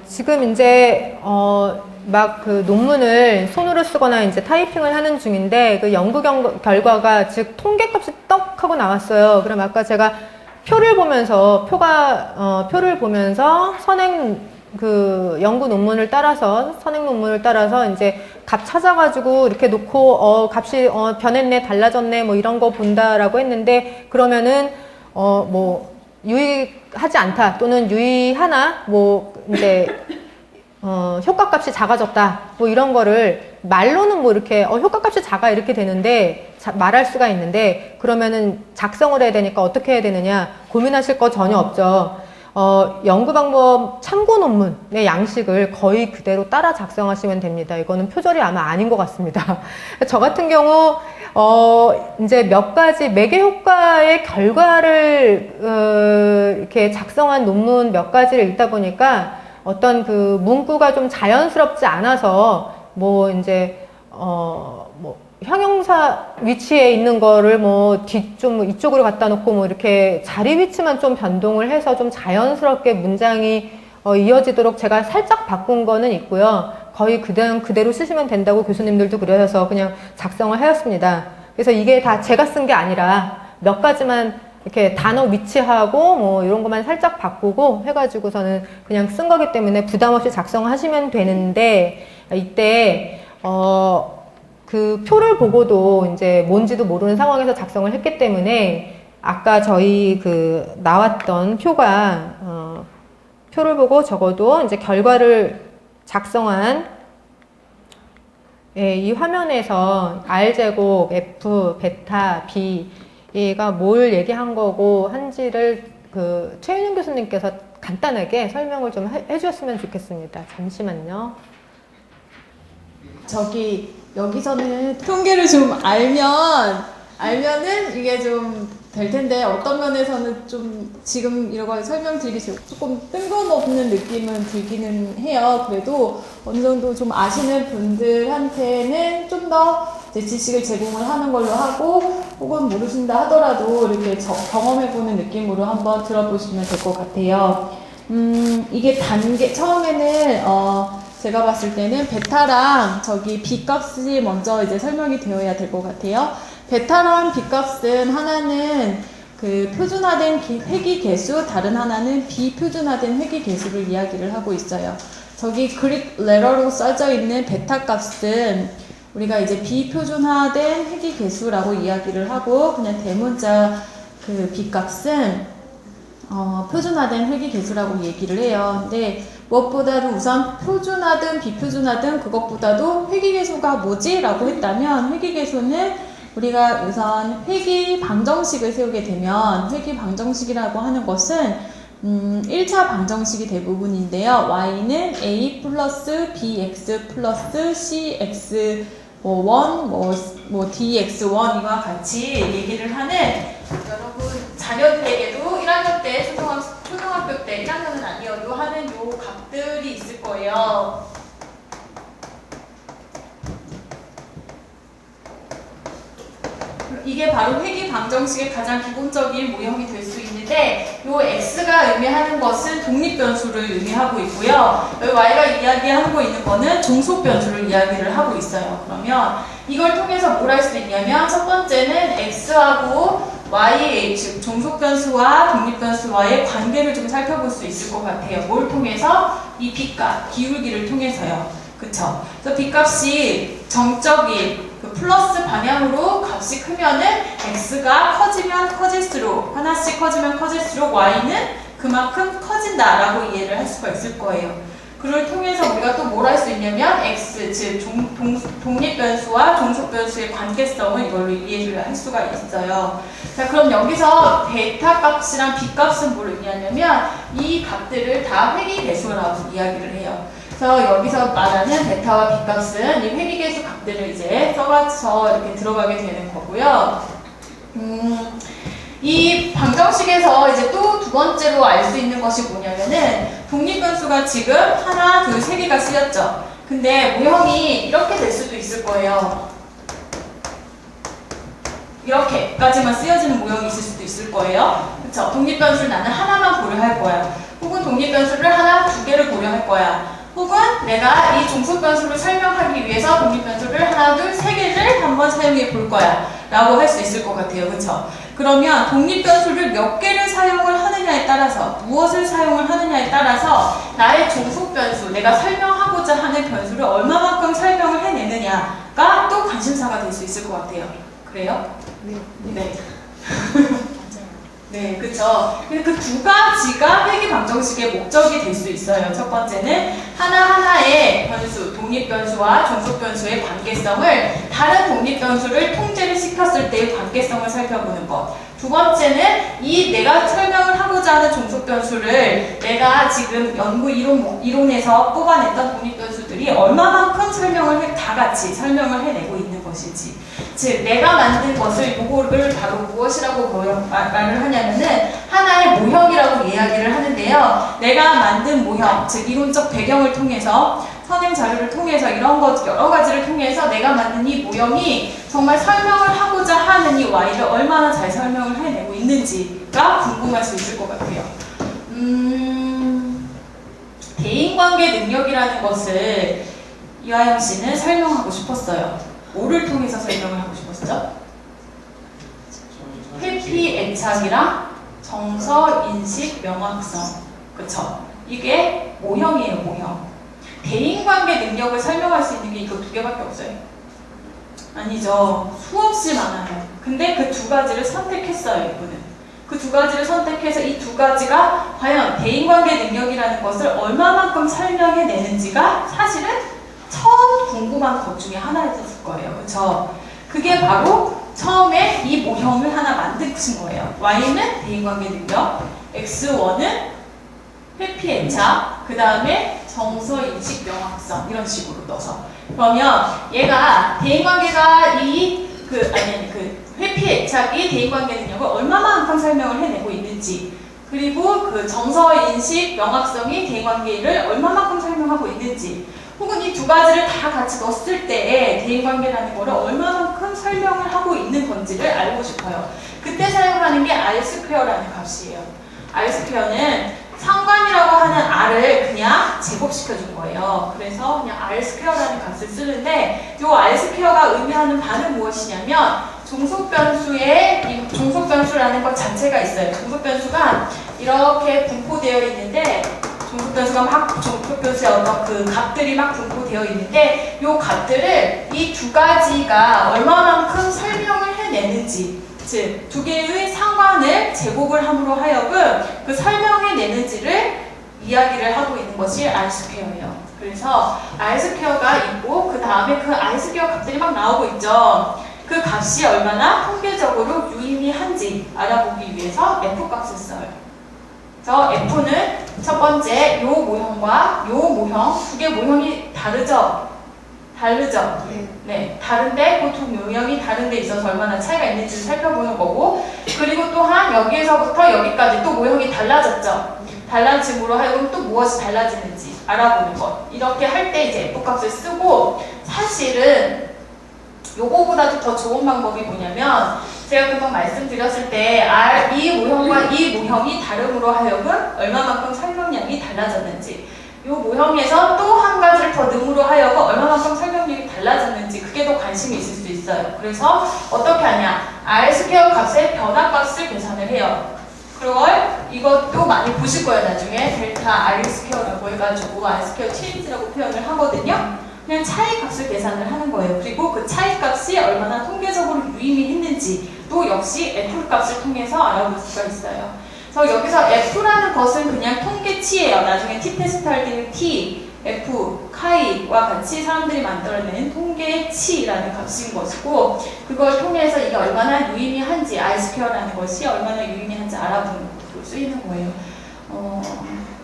지금 이제 막 그 논문을 손으로 쓰거나 이제 타이핑을 하는 중인데 그 연구 결과가 즉 통계값이 떡 하고 나왔어요. 그럼 아까 제가 표를 보면서 표를 보면서 그 연구 논문을 따라서 선행 논문을 따라서 이제 값 찾아가지고 이렇게 놓고 값이 변했네, 달라졌네, 뭐 이런 거 본다라고 했는데 그러면은 뭐 유의하지 않다 또는 유의하나 뭐 이제 효과값이 작아졌다 뭐 이런 거를 말로는 뭐 이렇게 효과값이 작아 이렇게 되는데 말할 수가 있는데 그러면은 작성을 해야 되니까 어떻게 해야 되느냐 고민하실 거 전혀 없죠. 연구 방법 참고 논문의 양식을 거의 그대로 따라 작성하시면 됩니다. 이거는 표절이 아마 아닌 것 같습니다. 저 같은 경우 이제 몇 가지 매개 효과의 결과를 이렇게 작성한 논문 몇 가지를 읽다 보니까 어떤 그 문구가 좀 자연스럽지 않아서 뭐 이제 뭐 형용사 위치에 있는 거를 뭐 좀 이쪽으로 갖다 놓고 뭐 이렇게 자리 위치만 좀 변동을 해서 좀 자연스럽게 문장이 이어지도록 제가 살짝 바꾼 거는 있고요. 거의 그대로 쓰시면 된다고 교수님들도 그러셔서 그냥 작성을 하였습니다. 그래서 이게 다 제가 쓴 게 아니라 몇 가지만 이렇게 단어 위치하고 뭐 이런 것만 살짝 바꾸고 해가지고서는 그냥 쓴 거기 때문에 부담 없이 작성하시면 되는데 이때 그 표를 보고도 이제 뭔지도 모르는 상황에서 작성을 했기 때문에 아까 저희 그 나왔던 표가 표를 보고 적어도 이제 결과를 작성한 이 화면에서 R제곱, F, 베타, B 얘가 뭘 얘기한 거고 한지를 그 최윤영 교수님께서 간단하게 설명을 좀 해주셨으면 좋겠습니다. 잠시만요. 여기서는 통계를 좀 알면은 이게 좀 될 텐데 어떤 면에서는 좀 지금 이런 거 설명드리기 조금 뜬금없는 느낌은 들기는 해요. 그래도 어느 정도 좀 아시는 분들한테는 좀 더 지식을 제공을 하는 걸로 하고 혹은 모르신다 하더라도 이렇게 경험해보는 느낌으로 한번 들어보시면 될 것 같아요. 이게 처음에는 제가 봤을 때는 베타랑 저기 B 값이 먼저 이제 설명이 되어야 될 것 같아요. 베타랑 B 값은 하나는 그 표준화된 회귀 개수, 다른 하나는 비표준화된 회귀 개수를 이야기를 하고 있어요. 저기 그릭 레터로 써져 있는 베타 값은 우리가 이제 비표준화된 회귀 개수라고 이야기를 하고 그냥 대문자 그 B 값은 표준화된 회귀 개수라고 얘기를 해요. 근데 무엇보다도 우선 표준화든 비표준화든 그것보다도 회귀계수가 뭐지? 라고 했다면 회귀계수는 우리가 우선 회귀 방정식을 세우게 되면 회귀 방정식이라고 하는 것은 1차 방정식이 대부분인데요. y는 a 플러스 bx 플러스 cx 1 뭐 dx1이와 같이 얘기를 하는 여러분 자녀들에게도 1학년 때 초등학교 때 1학년은 아니어도 하는 요 값들이 있을 거예요. 이게 바로 회귀 방정식의 가장 기본적인 모형이 될 수 있는데 요 x가 의미하는 것은 독립변수를 의미하고 있고요. 여기 y가 이야기하고 있는 거는 종속변수를 이야기를 하고 있어요. 그러면 이걸 통해서 뭘 할 수 있냐면 첫 번째는 x하고 y, 즉 종속변수와 독립변수와의 관계를 좀 살펴볼 수 있을 것 같아요. 뭘 통해서? 이 b값, 기울기를 통해서요. 그쵸? 그래서 b값이 정적인 그 플러스 방향으로 값이 크면은 x가 커지면 커질수록 하나씩 커지면 커질수록 y는 그만큼 커진다라고 이해를 할 수가 있을 거예요. 그걸 통해서 우리가 또 뭘 할 수 있냐면 x, 즉 독립변수와 종속변수의 관계성을 이걸로 이해를 할 수가 있어요. 자, 그럼 여기서 베타 값이랑 B 값은 뭘 의미하냐면 이 값들을 다 회귀계수라고 이야기를 해요. 그래서 여기서 말하는 베타와 B 값은 이 회귀계수 값들을 이제 써서 이렇게 들어가게 되는 거고요. 이 방정식에서 이제 또 두 번째로 알 수 있는 것이 뭐냐면은 독립변수가 지금 하나, 둘, 세 개가 쓰였죠. 근데 모형이 이렇게 될 수도 있을 거예요. 이렇게까지만 쓰여지는 모형이 있을 수도 있을 거예요. 그쵸? 독립변수를 나는 하나만 고려할 거야. 혹은 독립변수를 하나, 두 개를 고려할 거야. 혹은 내가 이 종속변수를 설명하기 위해서 독립변수를 하나, 둘, 세 개를 한번 사용해 볼 거야 라고 할 수 있을 것 같아요. 그쵸? 그러면 독립변수를 몇 개를 사용을 하느냐에 따라서, 무엇을 사용을 하느냐에 따라서 나의 종속변수, 내가 설명하고자 하는 변수를 얼마만큼 설명을 해내느냐가 또 관심사가 될 수 있을 것 같아요. 그래요? 네. 네. 네, 그쵸. 그 두 가지가 회귀 방정식의 목적이 될 수 있어요. 첫 번째는 하나하나의 변수, 독립변수와 종속변수의 관계성을 다른 독립변수를 통제를 시켰을 때의 관계성을 살펴보는 것. 두 번째는 이 내가 설명을 하고자 하는 종속변수를 내가 지금 연구 이론에서 뽑아냈던 독립변수들이 얼마만큼 다 같이 설명을 해내고 있는 것인지. 즉, 내가 만든 것을 요거를 바로 무엇이라고 말을 하냐면은 하나의 모형이라고 이야기를 하는데요. 내가 만든 모형, 즉 이론적 배경을 통해서 선행 자료를 통해서 이런 것 여러 가지를 통해서 내가 만든 이 모형이 정말 설명을 하고자 하는 이 Y를 얼마나 잘 설명을 해내고 있는지가 궁금할 수 있을 것 같아요. 대인관계 능력이라는 것을 이화영 씨는 설명하고 싶었어요. 뭐를 통해서 설명을 하고 싶었죠? 회피 애착이랑 정서, 인식, 명확성. 그쵸? 이게 모형이에요, 모형. 대인관계 능력을 설명할 수 있는 게 이거 두 개밖에 없어요. 아니죠. 수없이 많아요. 근데 그 두 가지를 선택했어요, 이분은. 그 두 가지를 선택해서 이 두 가지가 과연 대인관계 능력이라는 것을 얼마만큼 설명해내는지가 사실은 처음 궁금한 것 중에 하나였을 거예요. 그쵸? 그게 바로 처음에 이 모형을 하나 만드신 거예요. Y는 대인관계 능력, X1은 회피 애착, 그 다음에 정서, 인식, 명확성 이런 식으로 넣어서 그러면 얘가 대인관계가 회피 애착이 대인관계 능력을 얼마만큼 설명을 해내고 있는지 그리고 그 정서, 인식, 명확성이 대인관계를 얼마만큼 설명하고 있는지 혹은 이 두 가지를 다 같이 넣었을 때 대인관계라는 거를 얼마만큼 설명을 하고 있는 건지를 알고 싶어요. 그때 사용하는 게 R²라는 값이에요. R²는 상관이라고 하는 R을 그냥 제곱시켜준 거예요. 그래서 그냥 R²라는 값을 쓰는데 이 R²가 의미하는 바는 무엇이냐면 종속변수라는 것 자체가 있어요. 종속변수가 이렇게 분포되어 있는데 종속변수의 어떤 그 값들이 막 분포되어 있는데 이 값들을 이 두 가지가 얼마만큼 설명을 해내는지 즉, 두 개의 상관을 제곱을 함으로 하여금 그 설명해내는지를 이야기를 하고 있는 것이 R²예요. 그래서 R²가 있고 그 다음에 그 R² 값들이 막 나오고 있죠. 그 값이 얼마나 통계적으로 유의미한지 알아보기 위해서 F값을 써요. 그래서 F는 첫 번째 요 모형과 요 모형 두 개 모형이 다르죠? 네, 다른데 그 두 모형이 다른 데 있어서 얼마나 차이가 있는지를 살펴보는 거고 그리고 또한 여기에서부터 여기까지 또 모형이 달라졌죠? 달라짐으로 하여금 또 무엇이 달라지는지 알아보는 것 이렇게 할 때 이제 F값을 쓰고 사실은 요거보다도 더 좋은 방법이 뭐냐면 제가 금방 말씀드렸을 때 이 모형과 이 모형이 다름으로 하여금 얼마만큼 설명량이 달라졌는지 이 모형에서 또 한 가지를 더 넣음으로 하여금 얼마만큼 설명력이 달라졌는지 그게 더 관심이 있을 수 있어요. 그래서 어떻게 하냐 R² 값의 변화값을 계산을 해요. 그걸 이것도 많이 보실 거예요. 나중에 델타 R²라고 해가지고 R² 체인지라고 표현을 하거든요. 그냥 차이값을 계산을 하는 거예요. 그리고 그 차이값이 얼마나 통계적으로 유의미했는지 또 역시 F값을 통해서 알아볼 수가 있어요. 그래서 여기서 F라는 것은 그냥 통계치예요. 나중에 T-테스트 할 때는 T, F, 카이와 같이 사람들이 만들어낸 통계치라는 값인 것이고 그걸 통해서 이게 얼마나 유의미한지 R²라는 것이 얼마나 유의미한지 알아보는 것으로 쓰이는 거예요.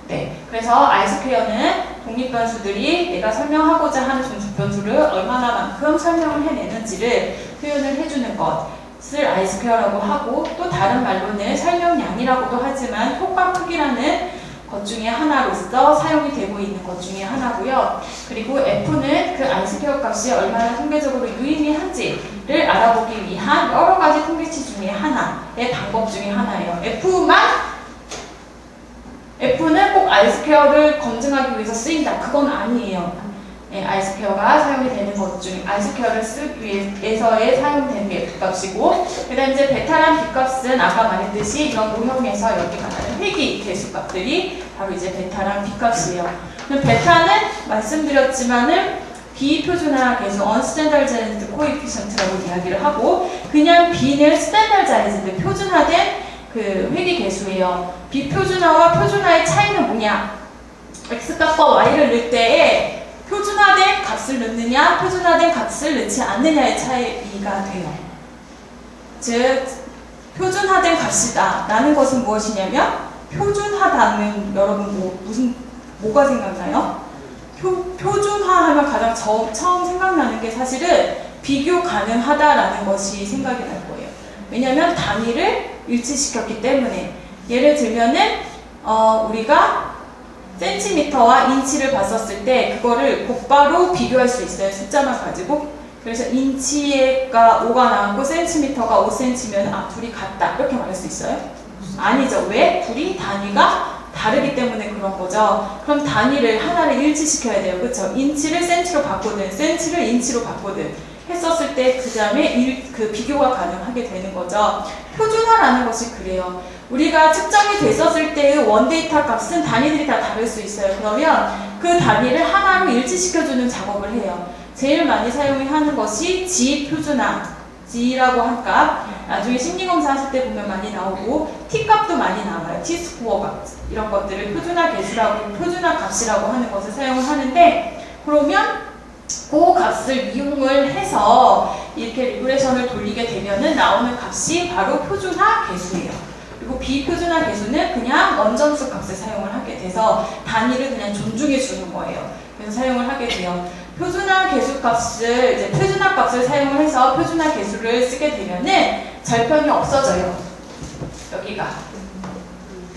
네, 그래서 R²는 독립변수들이 내가 설명하고자 하는 종속변수를 얼마나만큼 설명을 해내는지를 표현을 해주는 것을 R²라고 하고 또 다른 말로는 설명량이라고도 하지만 효과 크기라는 것 중에 하나로서 사용이 되고 있는 것 중에 하나고요. 그리고 F는 그 R² 값이 얼마나 통계적으로 유의미한지를 알아보기 위한 여러 가지 통계치 중에 하나의 방법 중에 하나예요. F만 F는 꼭 R 스퀘어를 검증하기 위해서 쓰인다. 그건 아니에요. 네, R 스퀘어가 사용이 되는 것 중, R 스퀘어를 쓰기 위해서의 사용되는 게 F값이고, 그 다음 이제 베타랑 B값은 아까 말했듯이 이런 모형에서 여기 말하는 회귀 개수값들이 바로 이제 베타랑 B값이에요. 그럼 베타는 말씀드렸지만은 비표준화 개수, unstandardized coefficient라고 이야기를 하고, 그냥 B는 standardized, 표준화된 그 회귀 개수예요. 비표준화와 표준화의 차이는 뭐냐? X값과 Y를 넣을 때에 표준화된 값을 넣느냐, 표준화된 값을 넣지 않느냐의 차이가 돼요. 즉, 표준화된 값이다 라는 것은 무엇이냐면, 표준화다는 여러분 뭐가 생각나요? 표준화하면 가장 처음 생각나는 게 사실은 비교 가능하다라는 것이 생각이 날 거예요. 왜냐하면 단위를 일치시켰기 때문에. 예를 들면은 우리가 센티미터와 인치를 봤었을 때 그거를 곧바로 비교할 수 있어요. 숫자만 가지고. 그래서 인치가 5가 나왔고 센티미터가 5cm면 둘이 같다 이렇게 말할 수 있어요? 아니죠. 왜? 둘이 단위가 다르기 때문에 그런 거죠. 그럼 단위를 하나를 일치시켜야 돼요. 그렇죠? 인치를 센치로 바꾸든 센치를 인치로 바꾸든 했었을 때 그 다음에 그 비교가 가능하게 되는 거죠. 표준화라는 것이 그래요. 우리가 측정이 됐었을 때의 원데이터 값은 단위들이 다 다를 수 있어요. 그러면 그 단위를 하나로 일치시켜주는 작업을 해요. 제일 많이 사용하는 것이 G표준화, G라고 한 값. 나중에 심리검사 하실 때 보면 많이 나오고 T값도 많이 나와요. T스코어 값. 이런 것들을 표준화 개수라고, 표준화 값이라고 하는 것을 사용을 하는데, 그러면 그 값을 이용을 해서 이렇게 리그레션을 돌리게 되면은 나오는 값이 바로 표준화 개수예요. 그리고 비표준화 개수는 그냥 원점수 값을 사용을 하게 돼서 단위를 그냥 존중해 주는 거예요. 그래서 사용을 하게 돼요. 표준화 개수 값을, 이제 표준화 값을 사용을 해서 표준화 개수를 쓰게 되면은 절편이 없어져요. 여기가.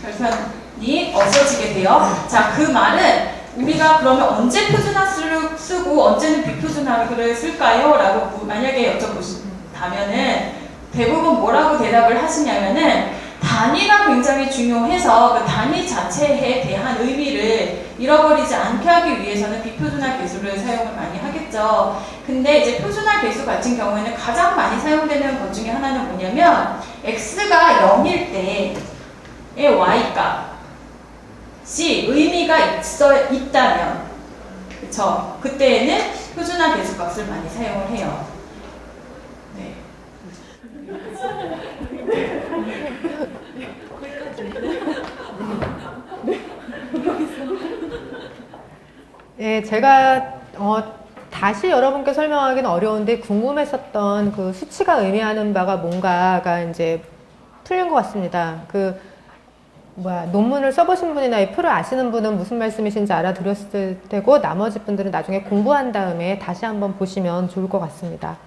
절편이 없어지게 돼요. 자, 그 말은 우리가 그러면 언제 표준화를 쓰고 언제는 비표준화를 쓸까요? 라고 만약에 여쭤보신다면은 대부분 뭐라고 대답을 하시냐면은 단위가 굉장히 중요해서 그 단위 자체에 대한 의미를 잃어버리지 않게 하기 위해서는 비표준화 개수를 사용을 많이 하겠죠. 근데 이제 표준화 개수 같은 경우에는 가장 많이 사용되는 것 중에 하나는 뭐냐면 x가 0일 때의 y값 시 의미가 있다면, 그쵸? 그때에는 표준화 개수 값을 많이 사용을 해요. 네. 네, 제가 다시 여러분께 설명하기는 어려운데 궁금했었던 그 수치가 의미하는 바가 뭔가가 이제 풀린 것 같습니다. 논문을 써보신 분이나 이 표를 아시는 분은 무슨 말씀이신지 알아들었을 테고, 나머지 분들은 나중에 공부한 다음에 다시 한번 보시면 좋을 것 같습니다.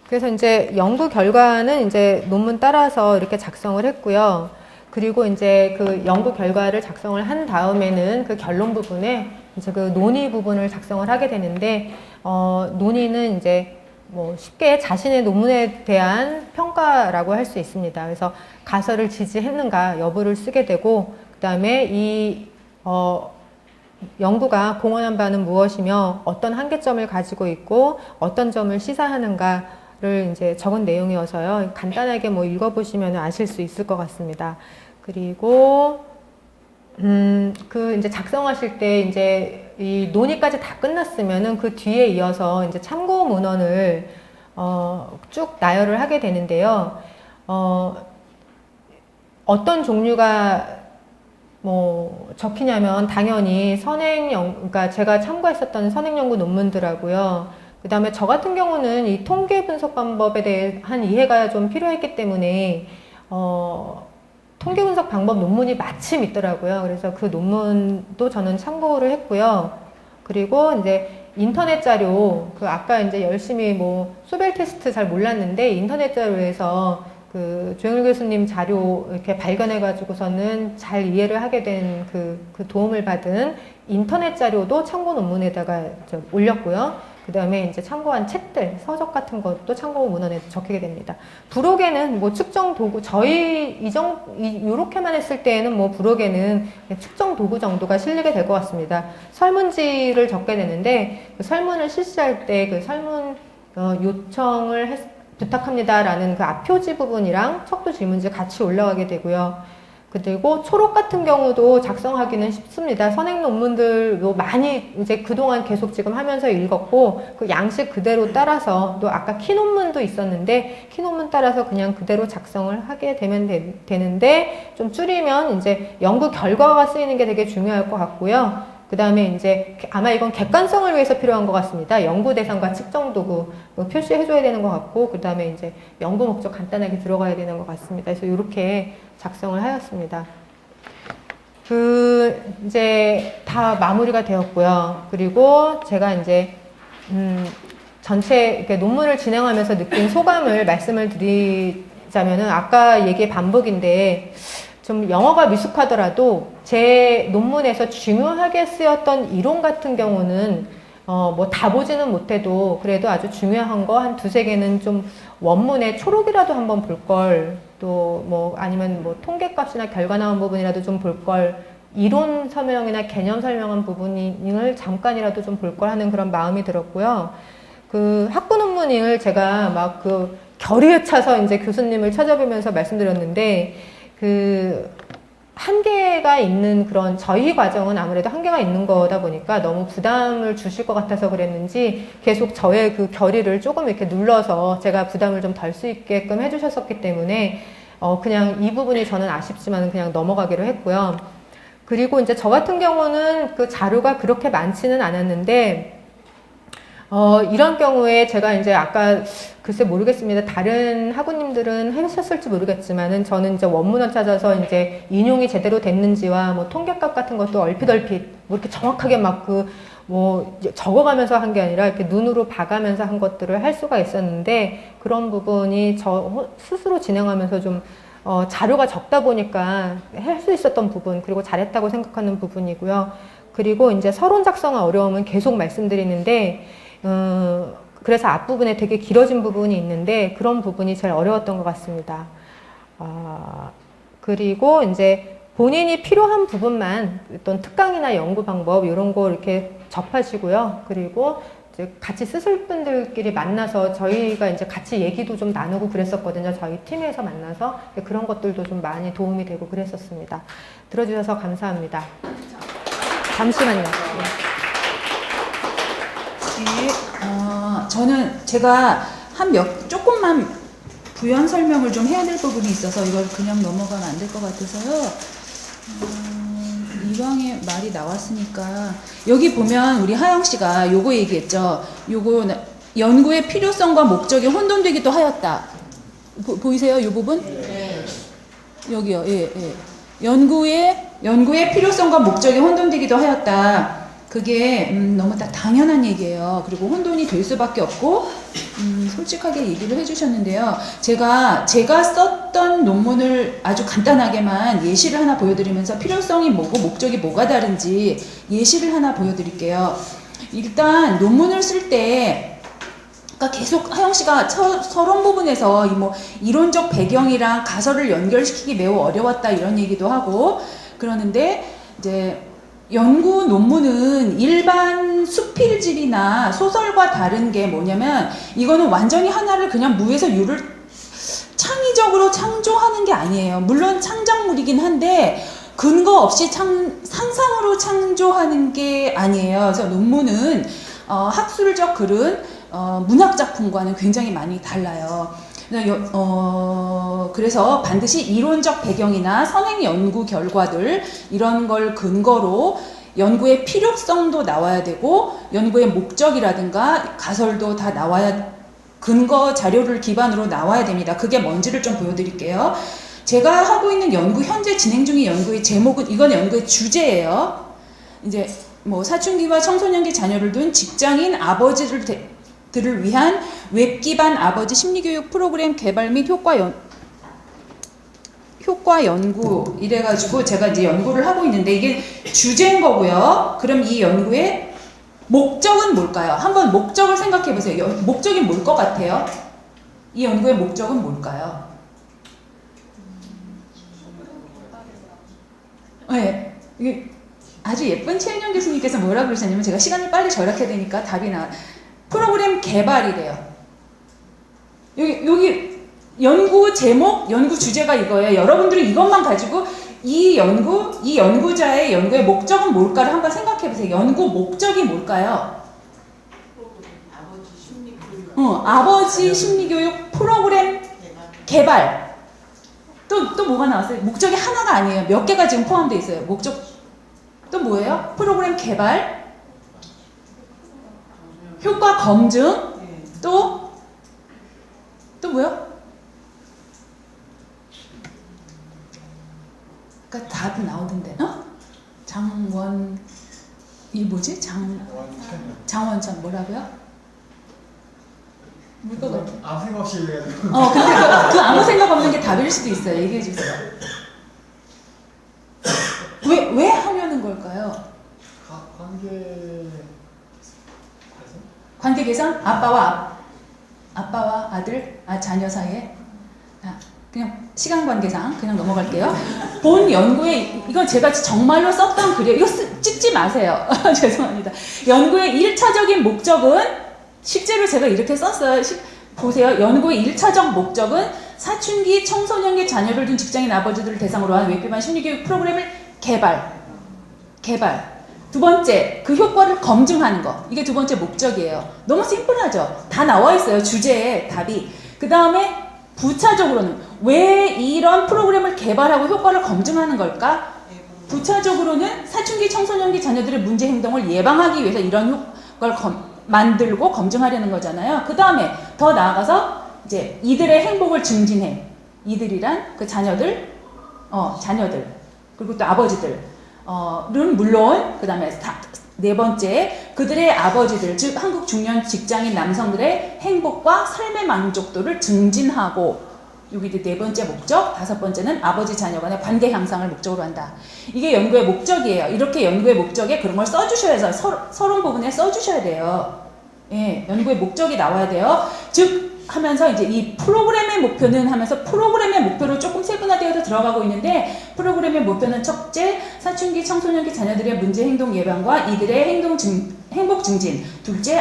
그래서 이제 연구 결과는 이제 논문 따라서 이렇게 작성을 했고요. 그리고 이제 그 연구 결과를 작성을 한 다음에는 그 결론 부분에 이제 그 논의 부분을 작성을 하게 되는데, 논의는 이제 뭐 쉽게 자신의 논문에 대한 평가라고 할 수 있습니다. 그래서 가설을 지지했는가 여부를 쓰게 되고, 그 다음에 이 연구가 공헌한 바는 무엇이며 어떤 한계점을 가지고 있고 어떤 점을 시사하는가를 이제 적은 내용이어서요. 간단하게 뭐 읽어보시면 아실 수 있을 것 같습니다. 그리고 그 이제 작성하실 때 이제 이 논의까지 다 끝났으면은 그 뒤에 이어서 이제 참고 문헌을 쭉 나열을 하게 되는데요. 어떤 종류가 뭐 적히냐면 당연히 그러니까 제가 참고했었던 선행연구 논문들하고요. 그 다음에 저 같은 경우는 이 통계 분석 방법에 대한 이해가 좀 필요했기 때문에 통계 분석 방법 논문이 마침 있더라고요. 그래서 그 논문도 저는 참고를 했고요. 그리고 이제 인터넷 자료, 아까 이제 열심히 뭐 소벨 테스트 잘 몰랐는데 인터넷 자료에서 그 조영일 교수님 자료 이렇게 발견해가지고서는 잘 이해를 하게 된 그 도움을 받은 인터넷 자료도 참고 논문에다가 올렸고요. 그 다음에 이제 참고한 책들, 서적 같은 것도 참고 문헌에 적히게 됩니다. 부록에는 뭐 측정 도구, 저희 요렇게만 했을 때에는 뭐 부록에는 측정 도구 정도가 실리게 될 것 같습니다. 설문지를 적게 되는데, 그 설문을 실시할 때 그 설문 요청을 부탁합니다라는 그 앞표지 부분이랑 척도 질문지 같이 올라가게 되고요. 그리고 초록 같은 경우도 작성하기는 쉽습니다. 선행 논문들도 많이 이제 그동안 계속 지금 하면서 읽었고, 그 양식 그대로 따라서, 또 아까 키 논문도 있었는데, 키 논문 따라서 그냥 그대로 작성을 하게 되면 되는데, 좀 줄이면 이제 연구 결과가 쓰이는 게 되게 중요할 것 같고요. 그 다음에 이제 아마 이건 객관성을 위해서 필요한 것 같습니다. 연구 대상과 측정 도구 표시해줘야 되는 것 같고, 그 다음에 이제 연구 목적 간단하게 들어가야 되는 것 같습니다. 그래서 이렇게 작성을 하였습니다. 이제 다 마무리가 되었고요. 그리고 제가 이제 전체 이렇게 논문을 진행하면서 느낀 소감을 말씀을 드리자면은, 아까 얘기의 반복인데, 좀 영어가 미숙하더라도 제 논문에서 중요하게 쓰였던 이론 같은 경우는 뭐 다 보지는 못해도 그래도 아주 중요한 거 한 두세 개는 좀 원문에 초록이라도 한번 볼 걸, 또 뭐 아니면 뭐 통계값이나 결과 나온 부분이라도 좀 볼 걸, 이론 설명이나 개념 설명한 부분을 잠깐이라도 좀 볼 걸 하는 그런 마음이 들었고요. 그 학부 논문을 제가 막 그 결의에 차서 이제 교수님을 찾아뵈면서 말씀드렸는데, 그 한계가 있는 그런 저희 과정은 아무래도 한계가 있는 거다 보니까 너무 부담을 주실 것 같아서 그랬는지 계속 저의 그 결의를 조금 이렇게 눌러서 제가 부담을 좀 덜 수 있게끔 해주셨었기 때문에 그냥 이 부분이 저는 아쉽지만 그냥 넘어가기로 했고요. 그리고 이제 저 같은 경우는 그 자료가 그렇게 많지는 않았는데, 이런 경우에 제가 이제 아까 글쎄 모르겠습니다. 다른 학우님들은 해보셨을지 모르겠지만은 저는 이제 원문을 찾아서 이제 인용이 제대로 됐는지와 뭐 통계값 같은 것도 얼핏 뭐 이렇게 정확하게 막 뭐 적어가면서 한 게 아니라 이렇게 눈으로 봐가면서 한 것들을 할 수가 있었는데, 그런 부분이 저 스스로 진행하면서 좀 자료가 적다 보니까 할 수 있었던 부분, 그리고 잘했다고 생각하는 부분이고요. 그리고 이제 서론 작성의 어려움은 계속 말씀드리는데, 그래서 앞부분에 되게 길어진 부분이 있는데 그런 부분이 제일 어려웠던 것 같습니다. 그리고 이제 본인이 필요한 부분만 어떤 특강이나 연구 방법 이런 거 이렇게 접하시고요. 그리고 이제 같이 쓰실 분들끼리 만나서 저희가 이제 같이 얘기도 좀 나누고 그랬었거든요. 저희 팀에서 만나서 그런 것들도 좀 많이 도움이 되고 그랬었습니다. 들어주셔서 감사합니다. 잠시만요. 저는 제가 조금만 부연 설명을 좀 해야 될 부분이 있어서 이걸 그냥 넘어가면 안 될 것 같아서요. 이왕에 말이 나왔으니까 여기 보면 우리 하영 씨가 요거 얘기했죠. 요거 연구의 필요성과 목적이 혼돈되기도 하였다. 보이세요? 이 부분? 네. 여기요. 예. 연구의 필요성과 목적이 혼돈되기도 하였다. 그게 너무 당연한 얘기예요. 그리고 혼돈이 될 수밖에 없고 솔직하게 얘기를 해주셨는데요. 제가 썼던 논문을 아주 간단하게만 예시를 하나 보여드리면서 필요성이 뭐고 목적이 뭐가 다른지 예시를 하나 보여드릴게요. 일단 논문을 쓸 때 그러니까 계속 하영 씨가 서론 부분에서 뭐 이론적 배경이랑 가설을 연결시키기 매우 어려웠다 이런 얘기도 하고 그러는데 이제 연구 논문은 일반 수필집이나 소설과 다른 게 뭐냐면 이거는 완전히 하나를 그냥 무에서 유를 창의적으로 창조하는 게 아니에요. 물론 창작물이긴 한데 근거 없이 상상으로 창조하는 게 아니에요. 그래서 논문은 학술적 글은 문학작품과는 굉장히 많이 달라요. 그래서 반드시 이론적 배경이나 선행 연구 결과들 이런 걸 근거로 연구의 필요성도 나와야 되고 연구의 목적이라든가 가설도 다 나와야 근거 자료를 기반으로 나와야 됩니다. 그게 뭔지를 좀 보여드릴게요. 제가 하고 있는 현재 진행 중인 연구의 제목은 이건 연구의 주제예요. 이제 뭐 사춘기와 청소년기 자녀를 둔 직장인 아버지들을 위한 웹 기반 아버지 심리교육 프로그램 개발 및 효과 연구 이래가지고 제가 이제 연구를 하고 있는데 이게 주제인 거고요. 그럼 이 연구의 목적은 뭘까요? 한번 목적을 생각해 보세요. 목적이 뭘 것 같아요? 이 연구의 목적은 뭘까요? 네, 이게 아주 예쁜 최은영 교수님께서 뭐라 그러셨냐면 제가 시간을 빨리 절약해야 되니까 답이 프로그램 개발이래요. 여기 연구 제목, 연구 주제가 이거예요. 여러분들은 이것만 가지고 이 연구자의 연구의 목적은 뭘까를 한번 생각해 보세요. 연구 목적이 뭘까요? 아버지 심리교육 프로그램 개발. 또 뭐가 나왔어요? 목적이 하나가 아니에요. 몇 개가 지금 포함되어 있어요. 목적 또 뭐예요? 프로그램 개발, 효과 검증, 또 뭐요? 그러니까 답은 나오던데, 장원천 뭐라고요? 뭘것 같아? 아무 생각 없이 얘기해야 돼. 근데 그 아무 생각 없는 게 답일 수도 있어요. 얘기해 주세요. 왜 하려는 걸까요? 관계 개선? 아빠와 아들, 자녀 사이에? 그냥 시간 관계상 그냥 넘어갈게요. 본 연구에, 이건 제가 정말로 썼던 글이에요. 이거 찍지 마세요. 죄송합니다. 연구의 1차적인 목적은, 실제로 제가 이렇게 썼어요. 보세요. 연구의 1차적 목적은 사춘기 청소년기 자녀를 둔 직장인 아버지들을 대상으로 한 외피반 심리교육 프로그램을 개발. 두 번째, 그 효과를 검증하는 거. 이게 두 번째 목적이에요. 너무 심플하죠? 다 나와 있어요. 주제에 답이. 그 다음에 부차적으로는 왜 이런 프로그램을 개발하고 효과를 검증하는 걸까? 부차적으로는 사춘기 청소년기 자녀들의 문제 행동을 예방하기 위해서 이런 효과를 만들고 검증하려는 거잖아요. 그 다음에 더 나아가서 이제 이들의 행복을 증진해. 이들이란 그 자녀들, 그리고 또 아버지들은 물론, 그 다음에 네 번째, 그들의 아버지들, 즉 한국 중년 직장인 남성들의 행복과 삶의 만족도를 증진하고, 여기 이제 네 번째 목적, 다섯 번째는 아버지 자녀 간의 관계 향상을 목적으로 한다. 이게 연구의 목적이에요. 이렇게 연구의 목적에 그런 걸 써주셔야 해서 서론 부분에 써주셔야 돼요. 예, 연구의 목적이 나와야 돼요. 즉 하면서 이제 이 프로그램의 목표는 하면서 프로그램의 목표로 조금 세분화되어서 들어가고 있는데, 프로그램의 목표는 첫째, 사춘기 청소년기 자녀들의 문제 행동 예방과 이들의 행복 증진. 둘째,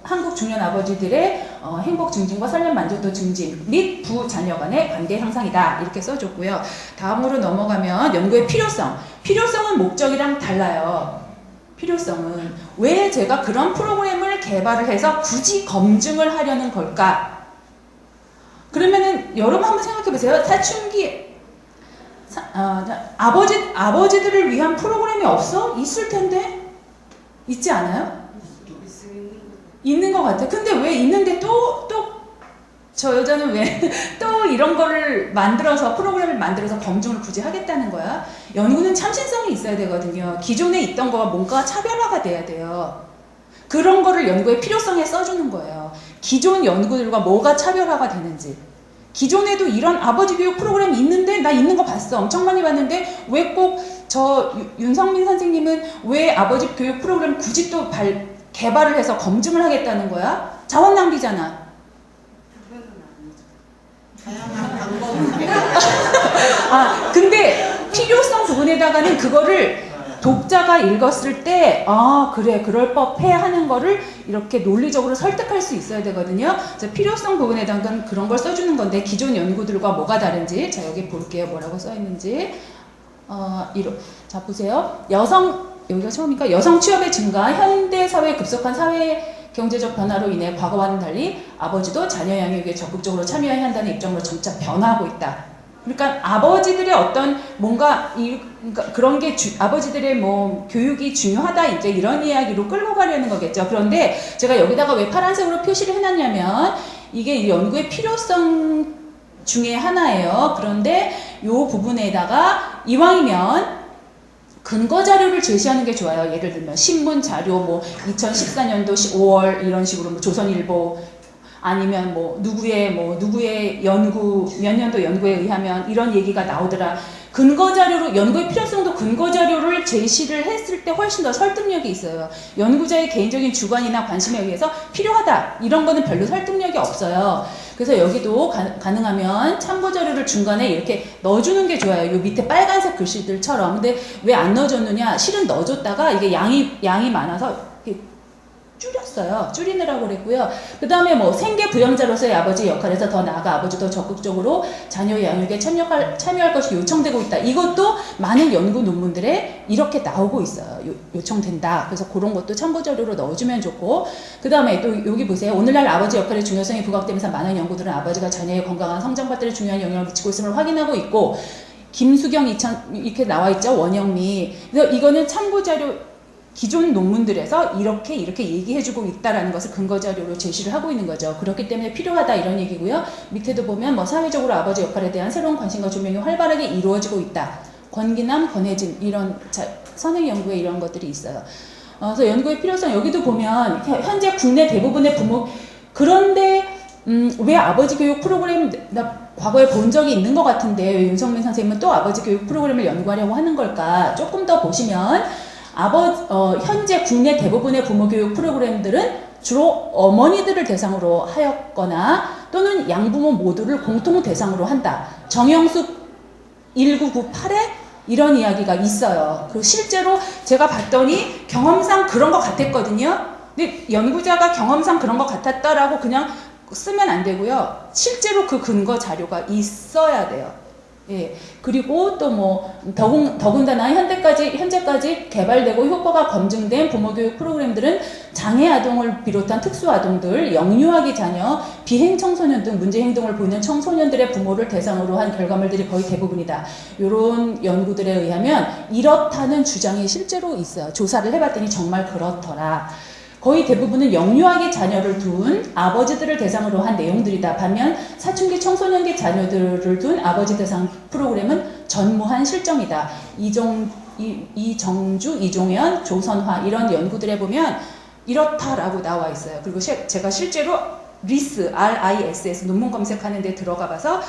한국 중년 아버지들의 행복 증진과 삶의 만족도 증진 및 부자녀 간의 관계 향상이다. 이렇게 써줬고요. 다음으로 넘어가면 연구의 필요성. 필요성은 목적이랑 달라요. 필요성은 왜 제가 그런 프로그램을 개발을 해서 굳이 검증을 하려는 걸까? 그러면은 여러분 한번 생각해 보세요. 사춘기 아버지들을 위한 프로그램이 없어? 있을 텐데? 있지 않아요? 있는 것 같아. 근데 왜 있는데 저 여자는 왜 또 이런 거를 프로그램을 만들어서 검증을 굳이 하겠다는 거야? 연구는 참신성이 있어야 되거든요. 기존에 있던 거가 뭔가 차별화가 돼야 돼요. 그런 거를 연구의 필요성에 써주는 거예요. 기존 연구들과 뭐가 차별화가 되는지. 기존에도 이런 아버지 교육 프로그램이 있는데, 나 있는 거 봤어. 엄청 많이 봤는데, 왜 꼭 윤성민 선생님은 왜 아버지 교육 프로그램 굳이 또 개발을 해서 검증을 하겠다는 거야? 자원 낭비잖아. 근데 필요성 부분에다가는 그거를 독자가 읽었을 때, 그래, 그럴 법해 하는 거를 이렇게 논리적으로 설득할 수 있어야 되거든요. 필요성 부분에다가는 그런 걸 써주는 건데, 기존 연구들과 뭐가 다른지, 자, 여기 볼게요. 뭐라고 써있는지. 자, 보세요. 여기가 처음이니까 여성 취업의 증가, 현대사회의 급속한 사회 경제적 변화로 인해 과거와는 달리 아버지도 자녀 양육에 적극적으로 참여해야 한다는 입장으로 점차 변화하고 있다. 그러니까 아버지들의 어떤 뭔가 그러니까 그런 게 아버지들의 뭐 교육이 중요하다, 이제 이런 이야기로 끌고 가려는 거겠죠. 그런데 제가 여기다가 왜 파란색으로 표시를 해놨냐면 이게 연구의 필요성 중에 하나예요. 그런데 이 부분에다가 이왕이면 근거 자료를 제시하는 게 좋아요. 예를 들면 신문 자료, 뭐 2014년도 5월 이런 식으로, 뭐 조선일보, 아니면 뭐 누구의 연구 몇 년도 연구에 의하면 이런 얘기가 나오더라. 근거 자료로 연구의 필요성도 근거 자료를 제시를 했을 때 훨씬 더 설득력이 있어요. 연구자의 개인적인 주관이나 관심에 의해서 필요하다 이런 거는 별로 설득력이 없어요. 그래서 여기도 가능하면 참고 자료를 중간에 이렇게 넣어주는 게 좋아요. 요 밑에 빨간색 글씨들처럼. 근데 왜 안 넣어줬느냐? 실은 넣어줬다가 이게 양이 많아서 줄였어요. 줄이느라고 그랬고요. 그 다음에 뭐 생계 부양자로서의 아버지 역할에서 더 나아가 아버지 더 적극적으로 자녀 양육에 참여할 것이 요청되고 있다. 이것도 많은 연구 논문들에 이렇게 나오고 있어요. 요청된다. 그래서 그런 것도 참고 자료로 넣어주면 좋고, 그 다음에 또 여기 보세요. 오늘날 아버지 역할의 중요성이 부각되면서 많은 연구들은 아버지가 자녀의 건강한 성장 발달에 중요한 영향을 미치고 있음을 확인하고 있고, 김수경 이렇게 나와 있죠. 원영미. 그래서 이거는 참고 자료 기존 논문들에서 이렇게 얘기해주고 있다라는 것을 근거 자료로 제시를 하고 있는 거죠. 그렇기 때문에 필요하다 이런 얘기고요. 밑에도 보면 뭐 사회적으로 아버지 역할에 대한 새로운 관심과 조명이 활발하게 이루어지고 있다. 권기남, 권혜진 이런 선행 연구에 이런 것들이 있어요. 그래서 연구의 필요성 여기도 보면 현재 국내 대부분의 부모 그런데 왜 아버지 교육 프로그램 나 과거에 본 적이 있는 것 같은데 왜 윤성민 선생님은 또 아버지 교육 프로그램을 연구하려고 하는 걸까? 조금 더 보시면 현재 국내 대부분의 부모교육 프로그램들은 주로 어머니들을 대상으로 하였거나 또는 양부모 모두를 공통 대상으로 한다. 정영숙 1998에 이런 이야기가 있어요. 그리고 실제로 제가 봤더니 경험상 그런 것 같았거든요. 근데 연구자가 경험상 그런 것 같았다라고 그냥 쓰면 안 되고요. 실제로 그 근거 자료가 있어야 돼요. 예. 그리고 또 뭐 더군다나 현재까지 개발되고 효과가 검증된 부모교육 프로그램들은 장애 아동을 비롯한 특수 아동들, 영유아기 자녀, 비행 청소년 등 문제 행동을 보이는 청소년들의 부모를 대상으로 한 결과물들이 거의 대부분이다. 이런 연구들에 의하면 이렇다는 주장이 실제로 있어요. 조사를 해봤더니 정말 그렇더라. 거의 대부분은 영유아기 자녀를 둔 아버지들을 대상으로 한 내용들이다. 반면 사춘기 청소년기 자녀들을 둔 아버지 대상 프로그램은 전무한 실정이다. 이정주, 이종현, 조선화 이런 연구들에 보면 이렇다라고 나와 있어요. 그리고 제가 실제로 RISS 논문 검색하는 데 들어가 봐서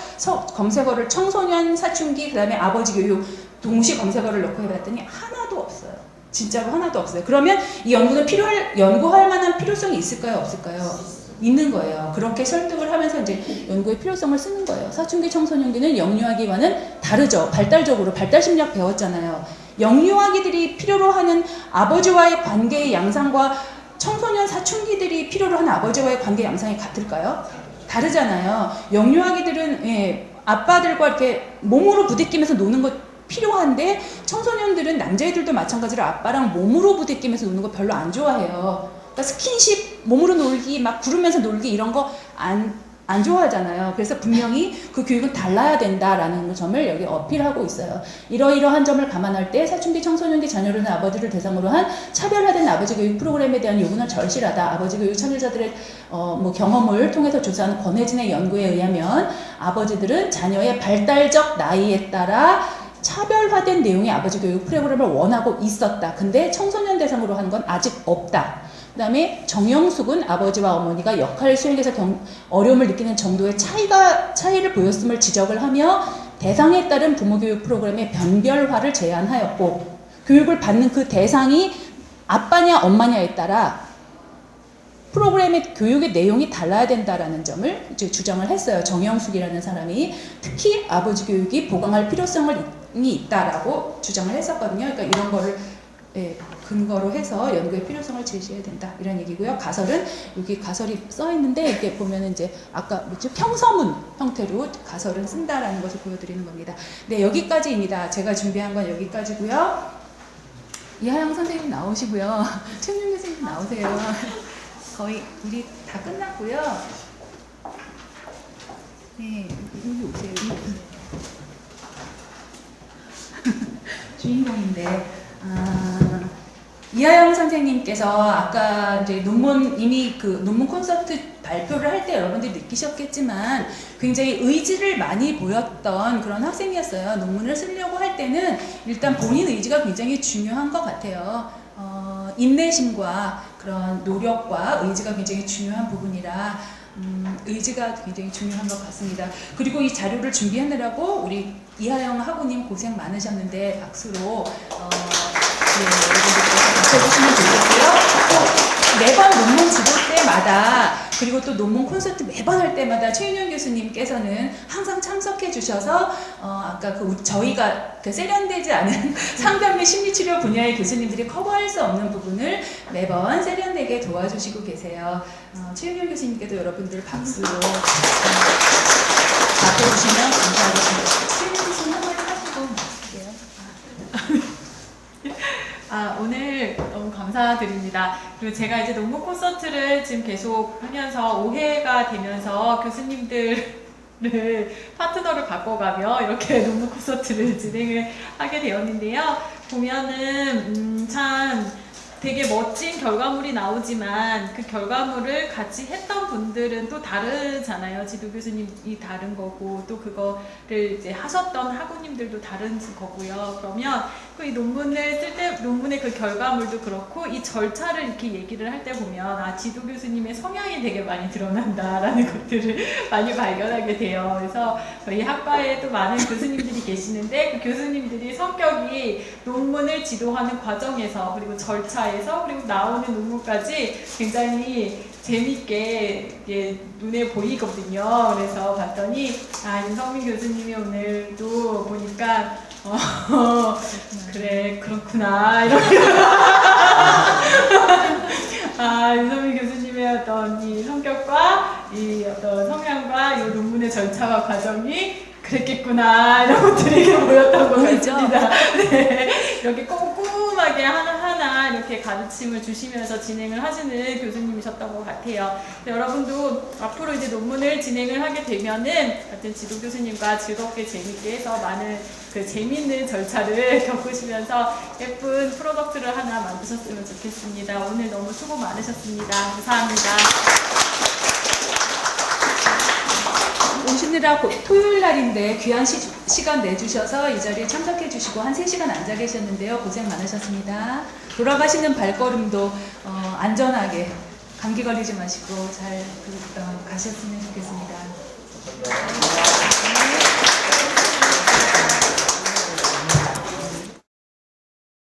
검색어를 청소년, 사춘기, 그 다음에 아버지 교육 동시 검색어를 넣고 해봤더니 하나도 없어요. 진짜로 하나도 없어요. 그러면 이 연구는 연구할 만한 필요성이 있을까요? 없을까요? 있는 거예요. 그렇게 설득을 하면서 이제 연구의 필요성을 쓰는 거예요. 사춘기 청소년기는 영유아기와는 다르죠. 발달적으로 발달 심리학 배웠잖아요. 영유아기들이 필요로 하는 아버지와의 관계의 양상과 청소년 사춘기들이 필요로 하는 아버지와의 관계 양상이 같을까요? 다르잖아요. 영유아기들은 아빠들과 이렇게 몸으로 부딪히면서 노는 것 필요한데 청소년들은 남자애들도 마찬가지로 아빠랑 몸으로 부딪히면서 노는 거 별로 안 좋아해요. 그러니까 스킨십, 몸으로 놀기, 막 구르면서 놀기 이런 거 안 좋아하잖아요. 그래서 분명히 그 교육은 달라야 된다라는 점을 여기 어필하고 있어요. 이러이러한 점을 감안할 때 사춘기 청소년기 자녀를 둔 아버지를 대상으로 한 차별화된 아버지 교육 프로그램에 대한 요구는 절실하다. 아버지 교육 참여자들의 경험을 통해서 조사한 권혜진의 연구에 의하면 아버지들은 자녀의 발달적 나이에 따라 차별화된 내용의 아버지 교육 프로그램을 원하고 있었다. 근데 청소년 대상으로 한 건 아직 없다. 그 다음에 정영숙은 아버지와 어머니가 역할 수행에서 어려움을 느끼는 정도의 차이를 보였음을 지적을 하며 대상에 따른 부모교육 프로그램의 변별화를 제안하였고 교육을 받는 그 대상이 아빠냐 엄마냐에 따라 프로그램의 교육의 내용이 달라야 된다라는 점을 이제 주장을 했어요. 정영숙이라는 사람이 특히 아버지 교육이 보강할 필요성이 있다라고 주장을 했었거든요. 그러니까 이런 거를 근거로 해서 연구의 필요성을 제시해야 된다 이런 얘기고요. 가설은 여기 가설이 써 있는데 이렇게 보면은 이제 아까 뭐죠 평서문 형태로 가설은 쓴다라는 것을 보여드리는 겁니다. 네, 여기까지입니다. 제가 준비한 건 여기까지고요. 이하영 선생님 나오시고요. 최민경 선생님 나오세요. 거의 우리 다 끝났고요. 네, 여기 오세요. 여기 오세요. 주인공인데. 이하영 선생님께서 아까 이제 이미 그 논문 콘서트 발표를 할 때 여러분들이 느끼셨겠지만 굉장히 의지를 많이 보였던 그런 학생이었어요. 논문을 쓰려고 할 때는 일단 본인 의지가 굉장히 중요한 것 같아요. 인내심과 그런 노력과 의지가 굉장히 중요한 부분이라 의지가 굉장히 중요한 것 같습니다. 그리고 이 자료를 준비하느라고 우리 이하영 학우님 고생 많으셨는데 박수로 여러분들께서 받쳐주시면 좋겠고요. 또 매번 논문 지도 때마다 그리고 또 논문 콘서트 매번 할 때마다 최윤영 교수님께서는 항상 참석해 주셔서 아까 저희가 세련되지 않은 상담 및 심리치료 분야의 교수님들이 커버할 수 없는 부분을 매번 세련되게 도와주시고 계세요. 최윤영 교수님께도 여러분들 박수로 답해주시면 감사하겠습니다. 최윤영 교수님 한마디 하시고 마칠게요. 오늘 너무 감사드립니다. 그리고 제가 이제 논문 콘서트를 지금 계속 하면서 5회가 되면서 교수님들을 파트너를 바꿔가며 이렇게 논문 콘서트를 진행을 하게 되었는데요. 보면은 참 되게 멋진 결과물이 나오지만 그 결과물을 같이 했던 분들은 또 다르잖아요. 지도 교수님이 다른 거고 또 그거를 이제 하셨던 학우님들도 다른 거고요. 그러면 이 논문을 쓸 때 논문의 그 결과물도 그렇고 이 절차를 이렇게 얘기를 할 때 보면 지도 교수님의 성향이 되게 많이 드러난다라는 것들을 많이 발견하게 돼요. 그래서 저희 학과에 또 많은 교수님들이 계시는데 그 교수님들이 성격이 논문을 지도하는 과정에서 그리고 절차에서 그리고 나오는 논문까지 굉장히 재밌게 눈에 보이거든요. 그래서 봤더니 윤성민 교수님이 오늘도 보니까 그래 그렇구나 이렇게 윤성민 교수님의 어떤 이 성격과 이 어떤 성향과 이 논문의 절차와 과정이 그랬겠구나 이런 것들이 보였던 것 같습니다. 네, 이렇게 꼼꼼하게 하나하나 이렇게 가르침을 주시면서 진행을 하시는 교수님이셨던 것 같아요. 여러분도 앞으로 이제 논문을 진행을 하게 되면은 같은 지도 교수님과 즐겁게 재밌게 해서 많은 그 재밌는 절차를 겪으시면서 예쁜 프로덕트를 하나 만드셨으면 좋겠습니다. 오늘 너무 수고 많으셨습니다. 감사합니다. 오시느라 토요일 날인데 귀한 시간 내주셔서 이 자리에 참석해 주시고 한 3시간 앉아 계셨는데요. 고생 많으셨습니다. 돌아가시는 발걸음도 안전하게 감기 걸리지 마시고 잘 가셨으면 좋겠습니다.